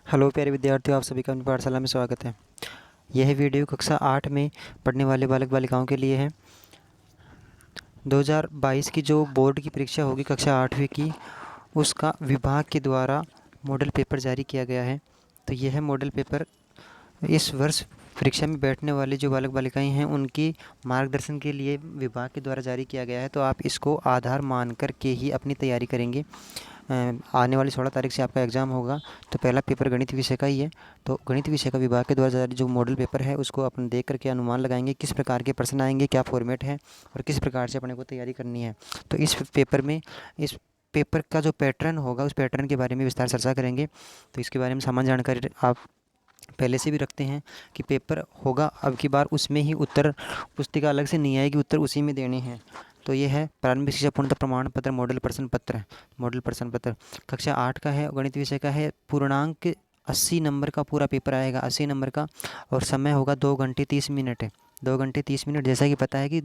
Hello प्यारे विद्यार्थियों, आप सभी का अपनी पाठशाला में स्वागत है। यह वीडियो कक्षा 8 में पढ़ने वाले बालक बालिकाओं के लिए है। 2022 की जो बोर्ड की परीक्षा होगी कक्षा 8वीं की, उसका विभाग के द्वारा मॉडल पेपर जारी किया गया है। तो यह मॉडल पेपर इस वर्ष परीक्षा में बैठने वाले जो बालक बालिकाएं हैं उनकी मार्गदर्शन के लिए विभाग के द्वारा जारी किया गया है। तो आप इसको आधार मान कर के ही अपनी तैयारी करेंगे। आने वाली 16 तारीख से आपका एग्ज़ाम होगा। तो पहला पेपर गणित विषय का ही है। तो गणित विषय का विभाग के द्वारा जारी जो मॉडल पेपर है उसको अपन देख करके अनुमान लगाएंगे किस प्रकार के प्रश्न आएंगे, क्या फॉर्मेट है और किस प्रकार से अपने को तैयारी करनी है। तो इस पेपर का जो पैटर्न होगा उस पैटर्न के बारे में विस्तार चर्चा करेंगे। तो इसके बारे में सामान्य जानकारी आप पहले से भी रखते हैं कि पेपर होगा अब की बार उसमें ही उत्तर, पुस्तिका अलग से नहीं आएगी, उत्तर उसी में देने हैं। तो ये है प्रारंभिक शिक्षा पूर्णतः प्रमाण पत्र मॉडल प्रश्न पत्र कक्षा 8 का है, गणित विषय का है। पूर्णांक 80 नंबर का पूरा पेपर आएगा, 80 नंबर का, और समय होगा 2 घंटे 30 मिनट है। 2 घंटे 30 मिनट। जैसा कि पता है कि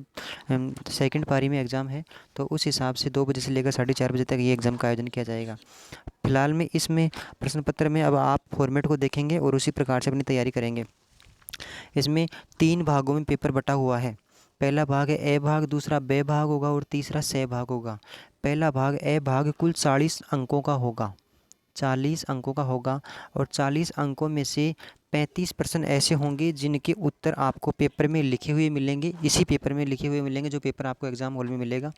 सेकंड पारी में एग्ज़ाम है, तो उस हिसाब से 2 बजे से लेकर 4:30 बजे तक ये एग्ज़ाम का आयोजन किया जाएगा। फिलहाल में इसमें प्रश्न पत्र में अब आप फॉर्मेट को देखेंगे और उसी प्रकार से अपनी तैयारी करेंगे। इसमें 3 भागों में पेपर बटा हुआ है। पहला भाग है ए भाग, दूसरा बे भाग होगा और तीसरा से भाग होगा। पहला भाग ए भाग कुल 40 अंकों का होगा, 40 अंकों का होगा। और 40 अंकों में से 35 प्रश्न ऐसे होंगे जिनके उत्तर आपको पेपर में लिखे हुए मिलेंगे, इसी पेपर में लिखे हुए मिलेंगे जो पेपर आपको एग्ज़ाम हॉल में मिलेगा।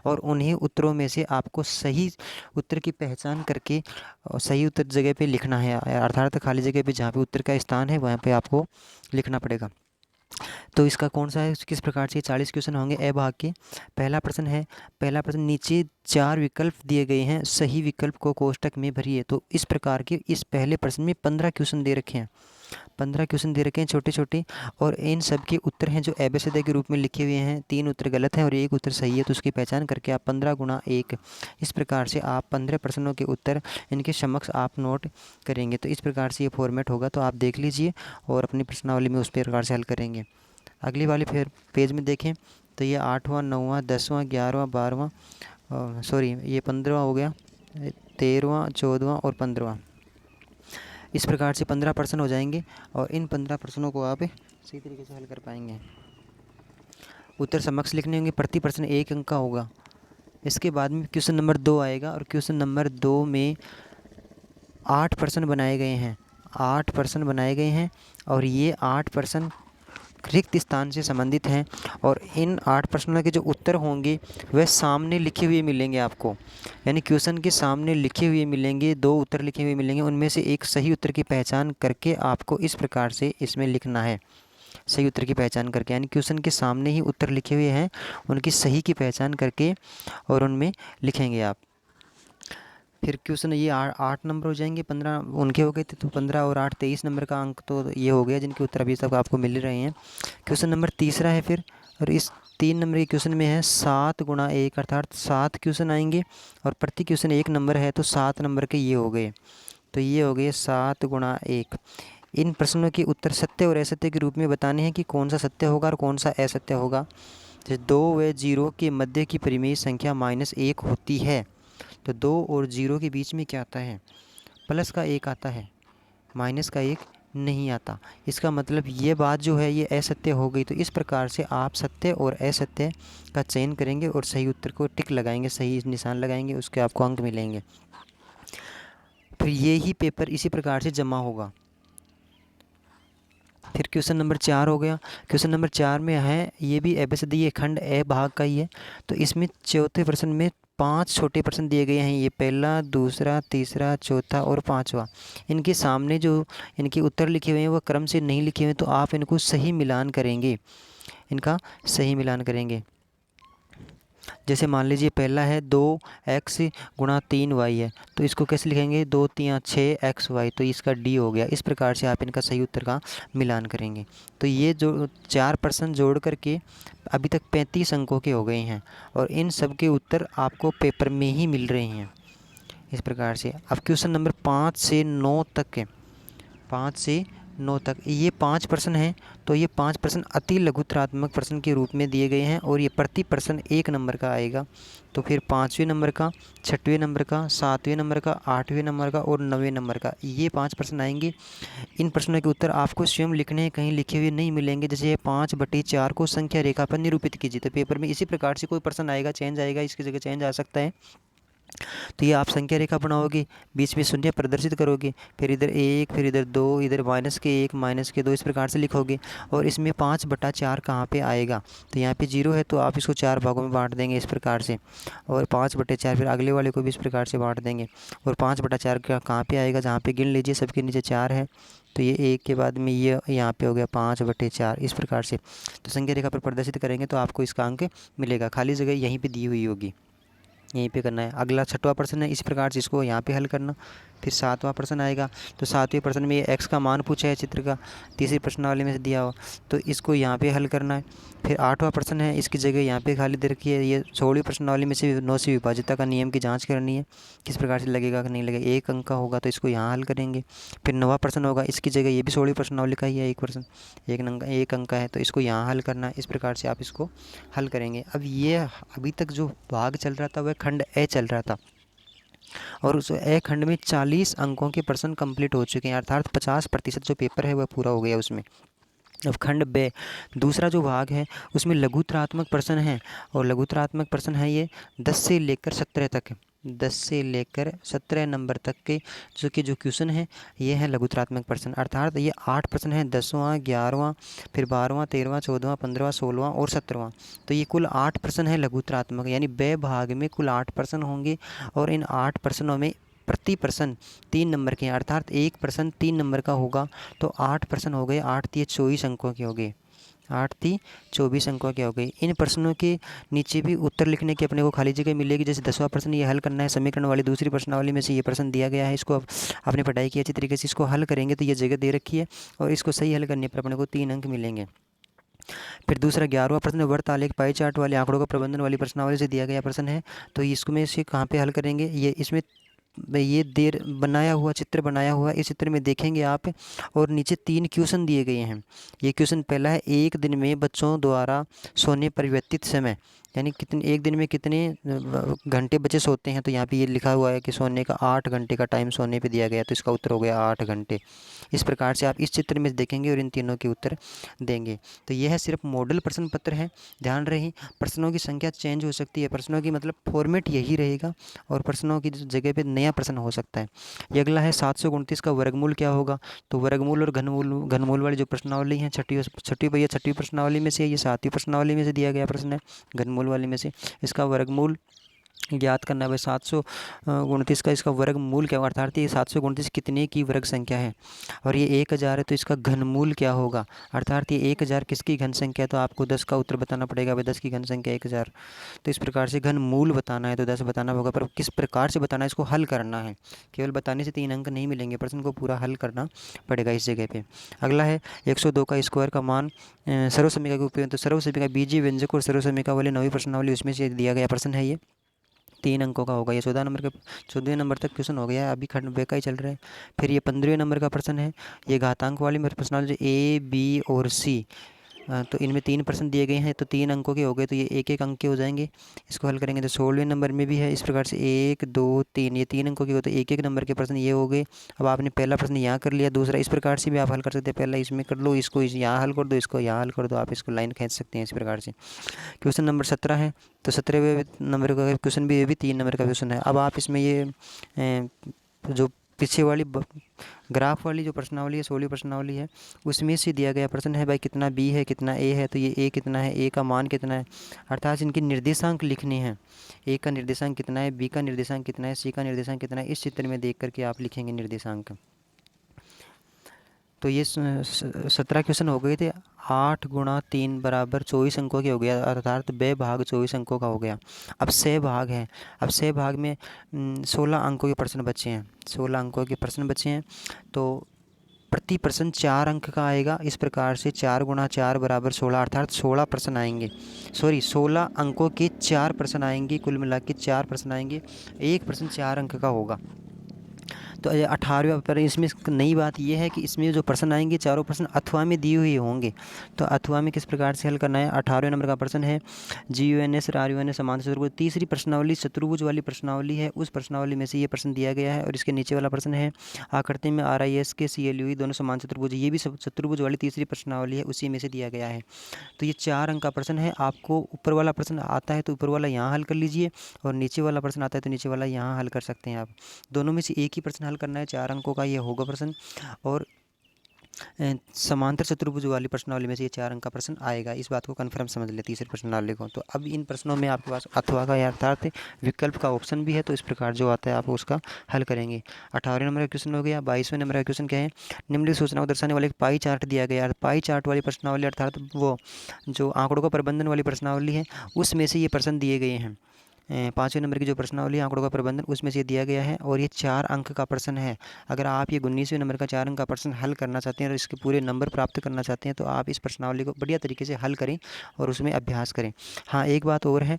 और उन्हीं उत्तरों में से आपको सही उत्तर की पहचान करके सही उत्तर जगह पे लिखना है, अर्थात खाली जगह पे जहाँ पे उत्तर का स्थान है वहाँ पे आपको लिखना पड़ेगा। तो इसका कौन सा है, किस प्रकार से 40 क्वेश्चन होंगे ए भाग के। पहला प्रश्न है, पहला प्रश्न, नीचे 4 विकल्प दिए गए हैं, सही विकल्प को कोष्टक में भरिए। तो इस प्रकार के इस पहले प्रश्न में 15 क्वेश्चन दे रखे हैं, 15 क्वेश्चन दे रखे हैं छोटे छोटे, और इन सब के उत्तर हैं जो एबीसीडी के रूप में लिखे हुए हैं। 3 उत्तर गलत हैं और 1 उत्तर सही है, तो उसकी पहचान करके आप 15 गुणा 1, इस प्रकार से आप 15 प्रश्नों के उत्तर इनके समक्ष आप नोट करेंगे। तो इस प्रकार से ये फॉर्मेट होगा, तो आप देख लीजिए और अपनी प्रश्नावली में उस प्रकार से हल करेंगे। अगली वाली फिर पेज में देखें तो ये 8वां 9वां 10वां 11वां 12वां, सॉरी ये 15वां हो गया, 13वां 14वां और 15वां। इस प्रकार से 15 प्रश्न हो जाएंगे और इन 15 प्रश्नों को आप सही तरीके से हल कर पाएंगे। उत्तर समक्ष लिखने होंगे, प्रति प्रश्न 1 अंक का होगा। इसके बाद में क्वेश्चन नंबर 2 आएगा और क्वेश्चन नंबर 2 में 8 प्रश्न बनाए गए हैं, 8 प्रश्न बनाए गए हैं और ये 8 प्रश्न रिक्त स्थान से संबंधित हैं। और इन 8 प्रश्नों के जो उत्तर होंगे वह सामने लिखे हुए मिलेंगे आपको, यानी क्वेश्चन के सामने लिखे हुए मिलेंगे, 2 उत्तर लिखे हुए मिलेंगे, उनमें से एक सही उत्तर की पहचान करके आपको इस प्रकार से इसमें लिखना है। सही उत्तर की पहचान करके, यानी क्वेश्चन के सामने ही उत्तर लिखे हुए हैं, उनकी सही की पहचान करके और उनमें लिखेंगे आप। फिर क्वेश्चन ये 8 नंबर हो जाएंगे, 15 उनके हो गए थे, तो 15 और 8 23 नंबर का अंक तो ये हो गया जिनके उत्तर अभी तक आपको मिल रहे हैं। क्वेश्चन नंबर तीसरा है फिर, और इस 3 नंबर के क्वेश्चन में है 7 गुणा 1, अर्थात 7 क्वेश्चन आएंगे और प्रति क्वेश्चन 1 नंबर है, तो 7 नंबर के ये हो गए। तो ये हो गए 7 गुणा 1। इन प्रश्नों के उत्तर सत्य और असत्य के रूप में बताने हैं कि कौन सा सत्य होगा और कौन सा असत्य होगा। जैसे 2 व 0 के मध्य की परिमेय संख्या -1 होती है, तो 2 और 0 के बीच में क्या आता है, प्लस का 1 आता है, माइनस का 1 नहीं आता। इसका मतलब ये बात जो है ये असत्य हो गई। तो इस प्रकार से आप सत्य और असत्य का चयन करेंगे और सही उत्तर को टिक लगाएंगे, सही निशान लगाएंगे, उसके आपको अंक मिलेंगे। फिर ये ही पेपर इसी प्रकार से जमा होगा। फिर क्वेश्चन नंबर 4 हो गया। क्वेश्चन नंबर 4 में है, ये भी एबीसीडी ये खंड ए भाग का ही है। तो इसमें चौथे प्रश्न में 5 छोटे प्रश्न दिए गए हैं, ये पहला, दूसरा, तीसरा, चौथा और 5वां। इनके सामने जो इनके उत्तर लिखे हुए हैं वो क्रम से नहीं लिखे हुए, तो आप इनको सही मिलान करेंगे, इनका सही मिलान करेंगे। जैसे मान लीजिए पहला है 2x गुणा 3y है, तो इसको कैसे लिखेंगे, 2 3 6xy, तो इसका डी हो गया। इस प्रकार से आप इनका सही उत्तर का मिलान करेंगे। तो ये जो 4 प्रश्न जोड़ करके अभी तक 35 अंकों के हो गए हैं और इन सब के उत्तर आपको पेपर में ही मिल रहे हैं इस प्रकार से। अब क्वेश्चन नंबर 5 से 9 तक है, 5 से 9 तक ये 5 प्रश्न हैं। तो ये 5 प्रश्न अति लघुतरात्मक प्रश्न के रूप में दिए गए हैं और ये प्रति प्रश्न 1 नंबर का आएगा। तो फिर 5वें नंबर का, 6वें नंबर का, 7वें नंबर का, 8वें नंबर का और 9वें नंबर का, ये 5 प्रश्न आएंगे। इन प्रश्नों के उत्तर आपको स्वयं लिखने हैं, कहीं लिखे हुए नहीं मिलेंगे। जैसे ये 5/4 को संख्या रेखा पर निरूपित कीजिए, तो पेपर में इसी प्रकार से कोई प्रश्न आएगा, चेंज आएगा, इसकी जगह चेंज आ सकता है। तो ये आप संख्या रेखा बनाओगे, बीच में शून्य प्रदर्शित करोगे, फिर इधर 1, फिर इधर 2, इधर -1, -2, इस प्रकार से लिखोगे। और इसमें 5/4 कहाँ पे आएगा, तो यहाँ पे 0 है, तो आप इसको 4 भागों में बांट देंगे इस प्रकार से। और 5/4 फिर अगले वाले को भी इस प्रकार से बांट देंगे। और 5/4 का कहाँ पे आएगा, जहाँ पे गिन लीजिए, सबके नीचे 4 है, तो ये 1 के बाद में ये यहाँ पे हो गया 5/4 इस प्रकार से। तो संख्या रेखा पर प्रदर्शित करेंगे तो आपको इसका अंक मिलेगा। खाली जगह यहीं पे दी हुई होगी, यहीं पे करना है। अगला 6वां प्रश्न है, इस प्रकार से इसको यहाँ पे हल करना। फिर 7वां प्रश्न आएगा, तो 7वें प्रश्न में ये x का मान पूछा है चित्र का, तीसरी प्रश्नावली में से दिया हुआ, तो इसको यहाँ पे हल करना है। फिर 8वां प्रश्न है, इसकी जगह यहाँ पे खाली दे रखी है, ये 16वीं प्रश्नावली में से 9 से विभाज्यता का नियम की जाँच करनी है, किस प्रकार से लगेगा कि नहीं लगेगा। 1 अंक का होगा तो इसको यहाँ हल करेंगे। फिर 9वां प्रश्न होगा, इसकी जगह ये भी 16वीं प्रश्नावली का ही है, एक प्रश्न 1 अंक का है, तो इसको यहाँ हल करना है। इस प्रकार से आप इसको हल करेंगे। अब ये अभी तक जो भाग चल रहा था वह खंड ए चल रहा था, और उस ए खंड में 40 अंकों के प्रश्न कंप्लीट हो चुके हैं, अर्थात 50% जो पेपर है वह पूरा हो गया उसमें। अब खंड बे दूसरा जो भाग है उसमें लघुतरात्मक प्रश्न है, और लघुतरात्मक प्रश्न है ये 10 से लेकर 17 तक, 10 से लेकर 17 नंबर तक के जो क्वेश्चन है ये है लघुतरात्मक प्रश्न। अर्थात ये 8 प्रश्न हैं, 10वां, 11वां, फिर 12वां, 13वां, 14वां, 15वां, 16वां और 17वां। तो ये कुल 8 प्रश्न है लघुतरात्मक, यानी बे भाग में कुल 8 प्रश्न होंगे, और इन 8 प्रश्नों में प्रति प्रश्न 3 नंबर के हैं, अर्थात एक प्रश्न 3 नंबर का होगा। तो 8 प्रश्न हो गए, 8 × 24 अंकों के हो गए, 8 × 24 अंकों के हो गए। इन प्रश्नों के नीचे भी उत्तर लिखने की अपने को खाली जगह मिलेगी। जैसे 10वां प्रश्न ये हल करना है, समीकरण वाली दूसरी प्रश्नावली में से ये प्रश्न दिया गया है, इसको आपने पढ़ाई की अच्छी तरीके से, इसको हल करेंगे तो ये जगह दे रखी है, और इसको सही हल करने पर अपने को 3 अंक मिलेंगे। फिर दूसरा 11वां प्रश्न वर्त आलेख पाई चार्ट वाले आंकड़ों का प्रबंधन वाली प्रश्नावली से दिया गया प्रश्न है, तो इसमें से कहाँ पे हल करेंगे, ये इसमें ये देर बनाया हुआ चित्र बनाया हुआ, इस चित्र में देखेंगे आप, और नीचे 3 क्वेश्चन दिए गए हैं। ये क्वेश्चन पहला है, एक दिन में बच्चों द्वारा सोने पर व्यतीत समय, यानी कितने एक दिन में कितने घंटे बच्चे सोते हैं, तो यहाँ पे ये लिखा हुआ है कि सोने का 8 घंटे का टाइम सोने पे दिया गया, तो इसका उत्तर हो गया 8 घंटे। इस प्रकार से आप इस चित्र में देखेंगे और इन तीनों के उत्तर देंगे। तो यह सिर्फ मॉडल प्रश्न पत्र है, ध्यान रहे प्रश्नों की संख्या चेंज हो सकती है, प्रश्नों की मतलब फॉर्मेट यही रहेगा, और प्रश्नों की जगह पे नया प्रश्न हो सकता है। ये अगला है 729 का वर्गमूल क्या होगा, तो वर्गमूल और घनमूल वाली जो प्रश्नावली है, छठी प्रश्नावली में से, ये 7वीं प्रश्नावली में से दिया गया प्रश्न है, घनमूल वाली में से। इसका वर्गमूल ज्ञात करना है भाई, 729 का इसका वर्गमूल क्या होगा, अर्थात ये 729 कितने की वर्ग संख्या है, और ये 1000 है, तो इसका घनमूल क्या होगा, अर्थात ये 1000 किसकी घन संख्या है, तो आपको 10 का उत्तर बताना पड़ेगा भाई, 10 की घन संख्या 1000। तो इस प्रकार से घनमूल बताना है तो 10 बताना होगा, पर किस प्रकार से बताना है, इसको हल करना है, केवल बताने से 3 अंक नहीं मिलेंगे, प्रश्न को पूरा हल करना पड़ेगा इस जगह पे। अगला है 102 का स्क्वायर का मान सर्वसमीका के उपयोग, तो सर्वसमीका बीजीय व्यंजक और सर्वसमीका वाली 9वीं प्रश्नावली उसमें से दिया गया प्रश्न है, ये 3 अंकों का होगा। ये 14वें नंबर तक क्वेश्चन हो गया है, अभी खंड बे का ही चल रहा है। फिर ये 15वें नंबर का प्रश्न है, ये घातांक वाली प्रश्नावली ए, बी और सी, तो इनमें 3 प्रश्न दिए गए हैं, तो 3 अंकों के हो गए, तो ये 1-1 अंक के हो जाएंगे। इसको हल करेंगे तो 16वें नंबर में भी है इस प्रकार से 1, 2, 3, ये 3 अंकों के होते, 1-1 नंबर के प्रश्न ये हो गए। अब आपने पहला प्रश्न यहाँ कर लिया, दूसरा इस प्रकार से भी आप हल कर सकते हैं, पहला इसमें कर लो, इसको यहाँ हल कर दो, इसको यहाँ हल कर दो, आप इसको लाइन खींच सकते हैं इस प्रकार से। क्वेश्चन नंबर 17 है, तो 17वें नंबर का क्वेश्चन भी, ये भी 3 नंबर का क्वेश्चन है। अब आप इसमें ये जो पीछे वाली ग्राफ वाली जो प्रश्नावली है, 16वीं प्रश्नावली है, उसमें से दिया गया प्रश्न है भाई कितना बी है, कितना ए है, तो ये ए कितना है, ए का मान कितना है, अर्थात इनके निर्देशांक लिखने हैं, ए का निर्देशांक कितना है, बी का निर्देशांक कितना है, सी का निर्देशांक कितना है, इस चित्र में देख करके आप लिखेंगे निर्देशांक। तो ये 17 क्वेश्चन हो गए थे, 8 × 3 = 24 अंकों के हो गया, अर्थात बे भाग 24 अंकों का हो गया। अब से भाग है, अब से भाग में 16 अंकों के प्रश्न बचे हैं, 16 अंकों के प्रश्न बचे हैं, तो प्रति प्रश्न 4 अंक का आएगा। इस प्रकार से 4 × 4 = 16, अर्थात 16 प्रश्न आएंगे, 16 अंकों के 4 प्रश्न आएंगे, कुल मिला के 4 प्रश्न आएंगे, एक प्रश्न 4 अंक का होगा। तो 18वें पर इसमें नई बात यह है कि इसमें जो प्रश्न आएंगे चारों प्रश्न अथवा में दिए हुए होंगे। तो अथवा में किस प्रकार से हल करना है। 18वें नंबर का प्रश्न है GUNS और RUNS समांतर चतुर्भुज। तीसरी प्रश्नावली चतुर्भुज वाली प्रश्नावली है, उस प्रश्नावली में से ये प्रश्न दिया गया है। और इसके नीचे वाला प्रश्न है आकृति में RIS के CLUE दोनों समान चतुर्भुज, ये भी चतुर्भुज वाली तीसरी प्रश्नावली है, उसी में से दिया गया है। तो ये 4 अंक का प्रश्न है। आपको ऊपर वाला प्रश्न आता है तो ऊपर वाला यहाँ हल कर लीजिए, और नीचे वाला प्रश्न आता है तो नीचे वाला यहाँ हल कर सकते हैं आप। दोनों में से एक ही प्रश्न हल करना है, 4 अंकों का ये होगा प्रश्न। और समांतर चतुर्भुज वाली प्रश्नावली में से ये 4 अंक का प्रश्न आएगा, इस बात को कन्फर्म समझ ले तीसरी प्रश्नावली को। तो अब इन प्रश्नों में आपके पास अथवा का अर्थात विकल्प का ऑप्शन भी है, तो इस प्रकार जो आता है आप उसका हल करेंगे। 18वें नंबर का क्वेश्चन हो गया। 22वें नंबर का क्वेश्चन क्या है, निम्नलिखित सूचना को दर्शाने वाले एक पाई चार्ट दिया गया है। पाई चार्ट वाली प्रश्नावली अर्थात वो जो आंकड़ों का प्रबंधन वाली प्रश्नावली है, उसमें से ये प्रश्न दिए गए हैं। 5वें नंबर की जो प्रश्नावली आंकड़ों का प्रबंधन, उसमें से दिया गया है, और ये 4 अंक का प्रश्न है। अगर आप ये 19वें नंबर का 4 अंक का प्रश्न हल करना चाहते हैं और इसके पूरे नंबर प्राप्त करना चाहते हैं, तो आप इस प्रश्नावली को बढ़िया तरीके से हल करें और उसमें अभ्यास करें। हाँ, एक बात और है,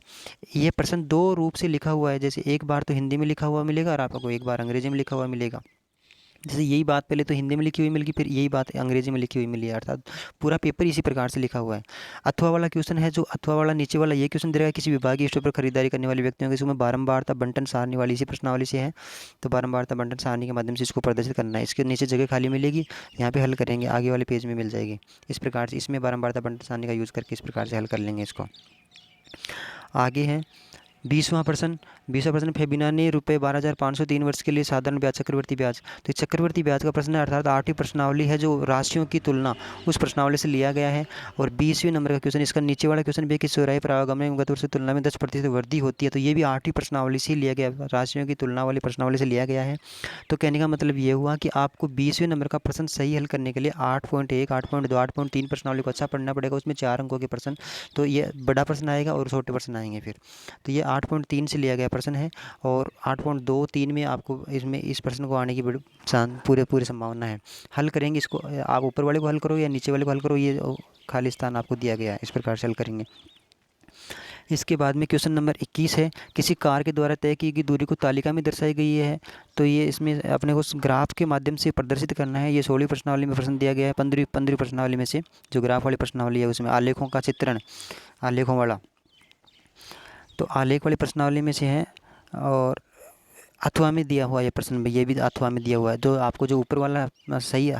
ये प्रश्न 2 रूप से लिखा हुआ है। जैसे एक बार तो हिंदी में लिखा हुआ मिलेगा और आपको एक बार अंग्रेजी में लिखा हुआ मिलेगा। जैसे यही बात पहले तो हिंदी में लिखी हुई मिलेगी, फिर यही बात अंग्रेजी में लिखी हुई मिली है, अर्थात पूरा पेपर इसी प्रकार से लिखा हुआ है। अथवा वाला क्वेश्चन है, जो अथवा वाला नीचे वाला ये क्वेश्चन दे रहा है, किसी विभागीय स्टोर पर खरीदारी करने वाले व्यक्तियों के इसमें बारंबारता बंटन सारणी वाली इसी प्रश्नावली से है। तो बारंबारता बंटन सारणी के माध्यम से इसको प्रदर्शित करना है। इसके नीचे जगह खाली मिलेगी, यहाँ पे हल करेंगे, आगे वाले पेज में मिल जाएगी। इस प्रकार से इसमें बारंबारता बंटन सारणी का यूज़ करके इस प्रकार से हल कर लेंगे इसको। आगे है 20वां प्रश्न। 20वां प्रश्न, फेबिना ने ₹12,500 3 वर्ष के लिए साधारण ब्याज चक्रवर्ती ब्याज। तो ये चक्रवर्ती ब्याज का प्रश्न है, अर्थात 8वीं प्रश्नावली है, जो राशियों की तुलना उस प्रश्नावली से लिया गया है। और 20वें नंबर का क्वेश्चन, इसका नीचे वाला क्वेश्चन भी कि चौराहे पर आवागमन में गत वर्ष की तुलना में 10% वृद्धि होती है। तो ये भी 8वीं प्रश्नावली से लिया गया, राशियों की तुलना वाली प्रश्नावली से लिया गया है। तो कहने का मतलब ये हुआ कि आपको 20वें नंबर का प्रश्न सही हल करने के लिए 8.1, 8.2, 8.3 प्रश्नावली को अच्छा पढ़ना पड़ेगा। उसमें 4 अंकों के प्रश्न, तो ये बड़ा प्रश्न आएगा और छोटे प्रश्न आएंगे फिर। तो ये 8.3 से लिया गया प्रश्न है, और 8.2, 3 में आपको इसमें इस प्रश्न को आने की बड़ी पूरी संभावना है। हल करेंगे इसको, आप ऊपर वाले को हल करो या नीचे वाले को हल करो, ये खाली स्थान आपको दिया गया है, इस प्रकार से हल करेंगे। इसके बाद में क्वेश्चन नंबर 21 है, किसी कार के द्वारा तय की गई दूरी को तालिका में दर्शाई गई है। तो ये इसमें अपने को ग्राफ के माध्यम से प्रदर्शित करना है। ये 16वीं प्रश्नावली में प्रश्न दिया गया है। 15वीं प्रश्नावली में से जो ग्राफ वाली प्रश्नावली है, उसमें आलेखों का चित्रण, आलेखों वाला, तो आलेख वाली प्रश्नावली में से है। और अथवा में दिया हुआ ये प्रश्न, ये भी अथवा में दिया हुआ है। तो आपको जो ऊपर वाला सही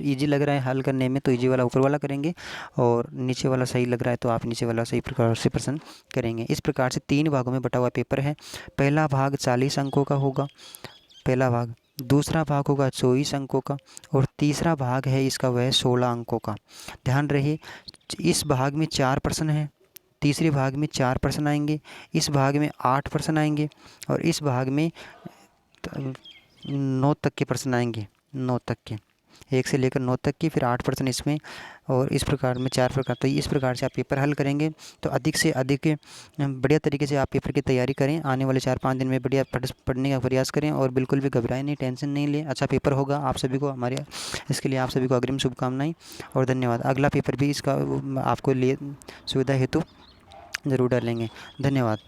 इजी लग रहा है हल करने में, तो इजी वाला ऊपर वाला करेंगे, और नीचे वाला सही लग रहा है तो आप नीचे वाला सही प्रकार से प्रश्न करेंगे। इस प्रकार से 3 भागों में बटा हुआ पेपर है। पहला भाग 40 अंकों का होगा, पहला भाग। दूसरा भाग होगा 24 अंकों का, और तीसरा भाग है इसका वह 16 अंकों का। ध्यान रहे, इस भाग में 4 प्रश्न हैं, तीसरे भाग में 4 प्रश्न आएंगे, इस भाग में 8 प्रश्न आएंगे, और इस भाग में 9 तक के प्रश्न आएंगे, 9 तक के, 1 से लेकर 9 तक की, फिर 8 प्रश्न इसमें, और इस प्रकार में 4 प्रकार। तो इस प्रकार से आप पेपर हल करेंगे तो अधिक से अधिक बढ़िया तरीके से आप पेपर की तैयारी करें। आने वाले 4-5 दिन में बढ़िया पढ़ने का प्रयास करें, और बिल्कुल भी घबराएं नहीं, टेंशन नहीं लें। अच्छा पेपर होगा आप सभी को, हमारे इसके लिए आप सभी को अग्रिम शुभकामनाएं और धन्यवाद। अगला पेपर भी इसका आपको लिए सुविधा हेतु ज़रूर डालेंगे। धन्यवाद।